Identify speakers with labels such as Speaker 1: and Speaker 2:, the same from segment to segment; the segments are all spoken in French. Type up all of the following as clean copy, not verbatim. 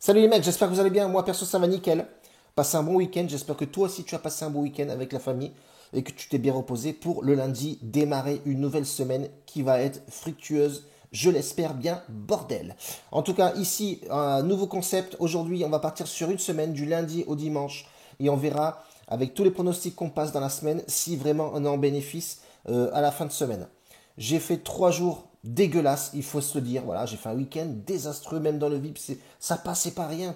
Speaker 1: Salut les mecs, j'espère que vous allez bien. Moi perso ça va nickel. Passez un bon week-end. J'espère que toi aussi tu as passé un bon week-end avec la famille et que tu t'es bien reposé pour le lundi démarrer une nouvelle semaine qui va être fructueuse. Je l'espère bien, bordel. En tout cas, ici, un nouveau concept. Aujourd'hui, on va partir sur une semaine du lundi au dimanche et on verra avec tous les pronostics qu'on passe dans la semaine si vraiment on est en bénéfice à la fin de semaine. J'ai fait 3 jours dégueulasses, il faut se le dire. Voilà, j'ai fait un week-end désastreux, même dans le VIP, ça passait pas rien,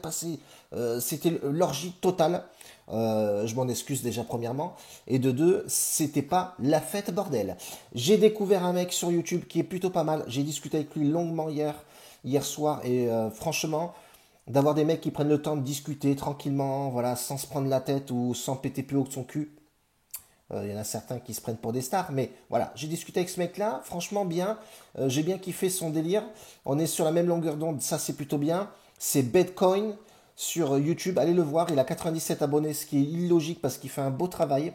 Speaker 1: c'était l'orgie totale. Je m'en excuse déjà premièrement. Et de deux, c'était pas la fête bordel. J'ai découvert un mec sur YouTube qui est plutôt pas mal. J'ai discuté avec lui longuement hier soir, et franchement, d'avoir des mecs qui prennent le temps de discuter tranquillement, voilà, sans se prendre la tête ou sans péter plus haut que son cul. Il y en a certains qui se prennent pour des stars, mais voilà, j'ai discuté avec ce mec-là, franchement bien, j'ai bien kiffé son délire, on est sur la même longueur d'onde, ça c'est plutôt bien, c'est Bitcoin sur YouTube, allez le voir, il a 97 abonnés, ce qui est illogique parce qu'il fait un beau travail.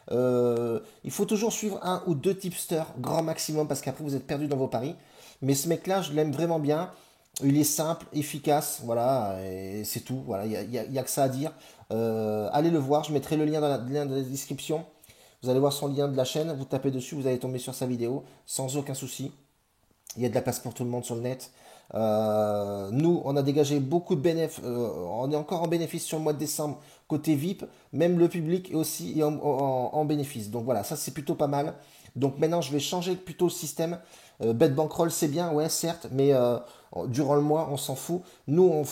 Speaker 1: Il faut toujours suivre un ou deux tipsters, grand maximum, parce qu'après vous êtes perdu dans vos paris, mais ce mec-là, je l'aime vraiment bien, il est simple, efficace, voilà, et c'est tout, voilà, il y a que ça à dire. Allez le voir, je mettrai le lien dans la description. Vous allez voir son lien de la chaîne, vous tapez dessus, vous allez tomber sur sa vidéo sans aucun souci. Il y a de la place pour tout le monde sur le net. Nous, on a dégagé beaucoup de bénéfices. On est encore en bénéfice sur le mois de décembre côté VIP. Même le public est aussi en bénéfice. Donc voilà, ça c'est plutôt pas mal. Donc maintenant, je vais changer plutôt le système. Bet bankroll, c'est bien, ouais, certes, mais durant le mois, on s'en fout. Nous,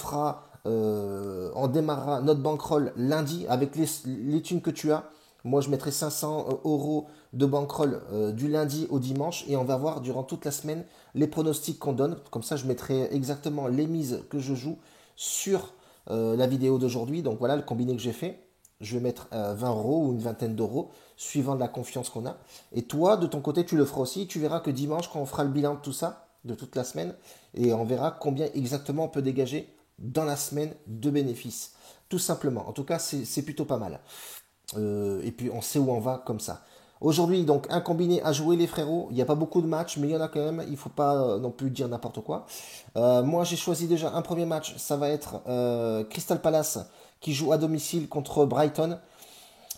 Speaker 1: on démarrera notre bankroll lundi avec les thunes que tu as. Moi, je mettrai 500 euros de bankroll du lundi au dimanche et on va voir durant toute la semaine les pronostics qu'on donne. Comme ça, je mettrai exactement les mises que je joue sur la vidéo d'aujourd'hui. Donc voilà le combiné que j'ai fait. Je vais mettre 20 euros ou une vingtaine d'euros, suivant de la confiance qu'on a. Et toi, de ton côté, tu le feras aussi. Tu verras que dimanche, quand on fera le bilan de tout ça, de toute la semaine, et on verra combien exactement on peut dégager dans la semaine de bénéfices. Tout simplement. En tout cas, c'est plutôt pas mal. Et puis on sait où on va comme ça. Aujourd'hui, donc, un combiné à jouer les frérots. Il n'y a pas beaucoup de matchs, mais il y en a quand même. Il ne faut pas non plus dire n'importe quoi. Moi, j'ai choisi déjà un premier match. Ça va être Crystal Palace qui joue à domicile contre Brighton.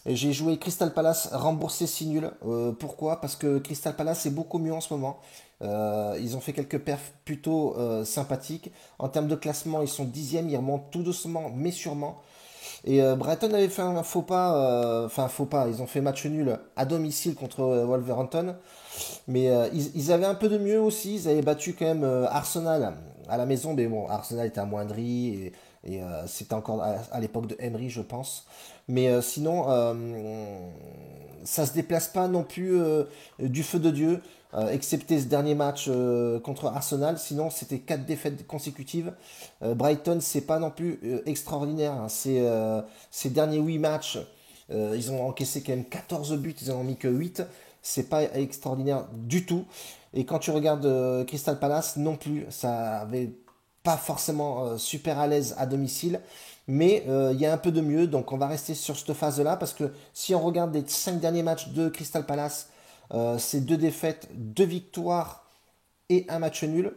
Speaker 1: J'ai joué Crystal Palace remboursé 6 nuls. Pourquoi? Parce que Crystal Palace est beaucoup mieux en ce moment. Ils ont fait quelques perfs plutôt sympathiques. En termes de classement, ils sont 10e. Ils remontent tout doucement, mais sûrement. Et Brighton avait fait un faux pas, enfin faux pas, ils ont fait match nul à domicile contre Wolverhampton, mais ils avaient un peu de mieux aussi, ils avaient battu quand même Arsenal à la maison, mais bon, Arsenal était amoindri, et c'était encore à l'époque de Emery, je pense. Mais sinon, ça se déplace pas non plus du feu de Dieu, excepté ce dernier match contre Arsenal. Sinon, c'était 4 défaites consécutives. Brighton, c'est pas non plus extraordinaire, hein. Ces derniers 8 matchs, ils ont encaissé quand même 14 buts, ils en ont mis que 8. C'est pas extraordinaire du tout. Et quand tu regardes Crystal Palace, non plus, ça avait pas forcément super à l'aise à domicile, mais il y a un peu de mieux, donc on va rester sur cette phase-là, parce que si on regarde les 5 derniers matchs de Crystal Palace, c'est 2 défaites, 2 victoires et un match nul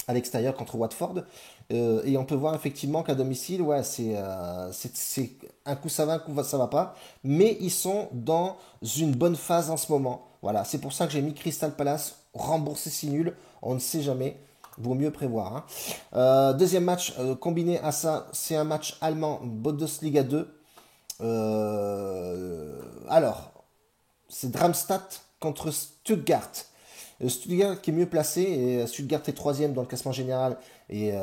Speaker 1: à l'extérieur contre Watford. Et on peut voir effectivement qu'à domicile, ouais, c'est un coup ça va, un coup ça va pas. Mais ils sont dans une bonne phase en ce moment. Voilà, c'est pour ça que j'ai mis Crystal Palace rembourser si nul. On ne sait jamais. Vaut mieux prévoir, hein. Deuxième match combiné à ça, c'est un match allemand Bundesliga 2. Alors, c'est Darmstadt contre Stuttgart. Stuttgart qui est mieux placé, et Stuttgart est troisième dans le classement général, et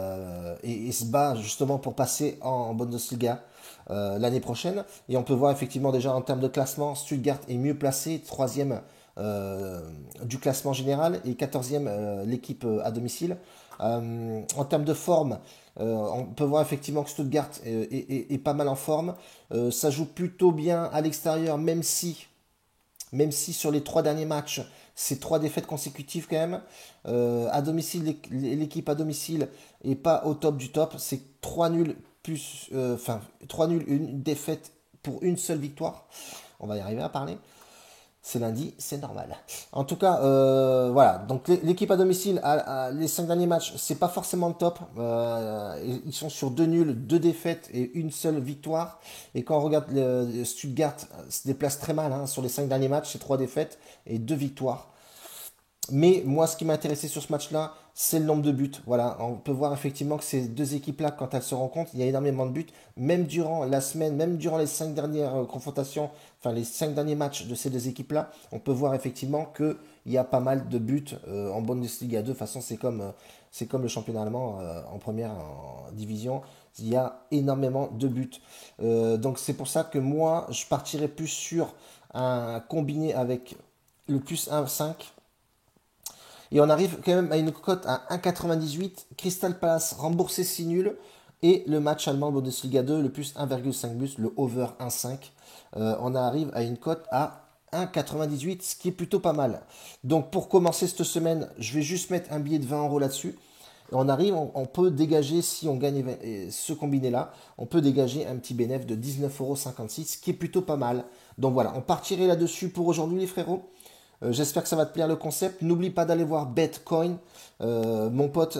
Speaker 1: se bat justement pour passer en Bundesliga l'année prochaine. Et on peut voir effectivement déjà en termes de classement, Stuttgart est mieux placé, troisième du classement général et quatorzième l'équipe à domicile. En termes de forme, on peut voir effectivement que Stuttgart est pas mal en forme. Ça joue plutôt bien à l'extérieur, même si sur les 3 derniers matchs, c'est 3 défaites consécutives quand même. À domicile, l'équipe à domicile est pas au top du top. C'est 3 nuls plus, enfin 3 nuls, une défaite pour une seule victoire. On va y arriver à parler. C'est lundi, c'est normal. En tout cas, voilà. Donc l'équipe à domicile, les 5 derniers matchs, c'est pas forcément le top. Ils sont sur 2 nuls, 2 défaites et une seule victoire. Et quand on regarde Stuttgart se déplace très mal hein, sur les 5 derniers matchs, c'est 3 défaites et 2 victoires. Mais moi, ce qui m'a intéressé sur ce match-là, c'est le nombre de buts. Voilà, on peut voir effectivement que ces deux équipes-là, quand elles se rencontrent, il y a énormément de buts. Même durant la semaine, même durant les 5 dernières confrontations, enfin les 5 derniers matchs de ces deux équipes-là, on peut voir effectivement qu'il y a pas mal de buts en Bundesliga 2. De toute façon, c'est comme le championnat allemand en première division. Il y a énormément de buts. Donc c'est pour ça que moi, je partirais plus sur un combiné avec le plus 1,5. Et on arrive quand même à une cote à 1,98. Crystal Palace remboursé 6 nuls. Et le match allemand Bundesliga 2, le plus 1,5 buts, le over 1,5. On arrive à une cote à 1,98, ce qui est plutôt pas mal. Donc pour commencer cette semaine, je vais juste mettre un billet de 20 € là-dessus. Et on arrive, on peut dégager, si on gagne ce combiné-là, on peut dégager un petit bénéfice de 19,56 €, ce qui est plutôt pas mal. Donc voilà, on partirait là-dessus pour aujourd'hui les frérots. J'espère que ça va te plaire le concept. N'oublie pas d'aller voir Betcoin, mon pote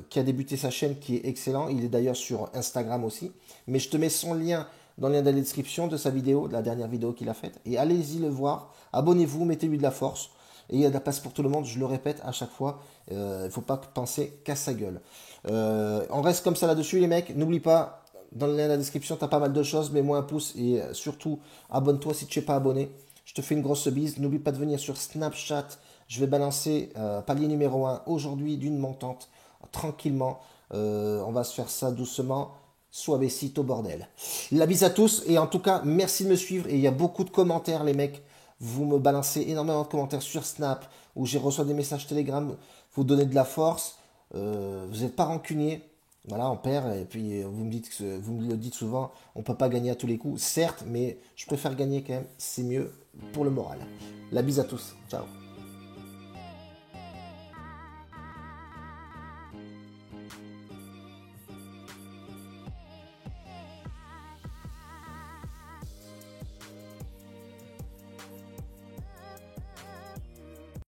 Speaker 1: qui a débuté sa chaîne, qui est excellent. Il est d'ailleurs sur Instagram aussi. Mais je te mets son lien dans le lien de la description de sa vidéo, de la dernière vidéo qu'il a faite. Et allez-y le voir. Abonnez-vous, mettez-lui de la force. Et il y a de la place pour tout le monde, je le répète à chaque fois. Il ne faut pas penser qu'à sa gueule. On reste comme ça là-dessus les mecs. N'oublie pas, dans le lien de la description, tu as pas mal de choses. Mets-moi un pouce et surtout, abonne-toi si tu n'es pas abonné. Je te fais une grosse bise. N'oublie pas de venir sur Snapchat. Je vais balancer palier numéro 1 aujourd'hui d'une montante. Tranquillement. On va se faire ça doucement. Suavecito bordel. La bise à tous. Et en tout cas, merci de me suivre. Et il y a beaucoup de commentaires, les mecs. Vous me balancez énormément de commentaires sur Snap. Où j'ai reçu des messages Telegram. Vous donnez de la force. Vous n'êtes pas rancunier. Voilà, on perd, et puis vous me le dites souvent, on ne peut pas gagner à tous les coups, certes, mais je préfère gagner quand même, c'est mieux pour le moral. La bise à tous, ciao.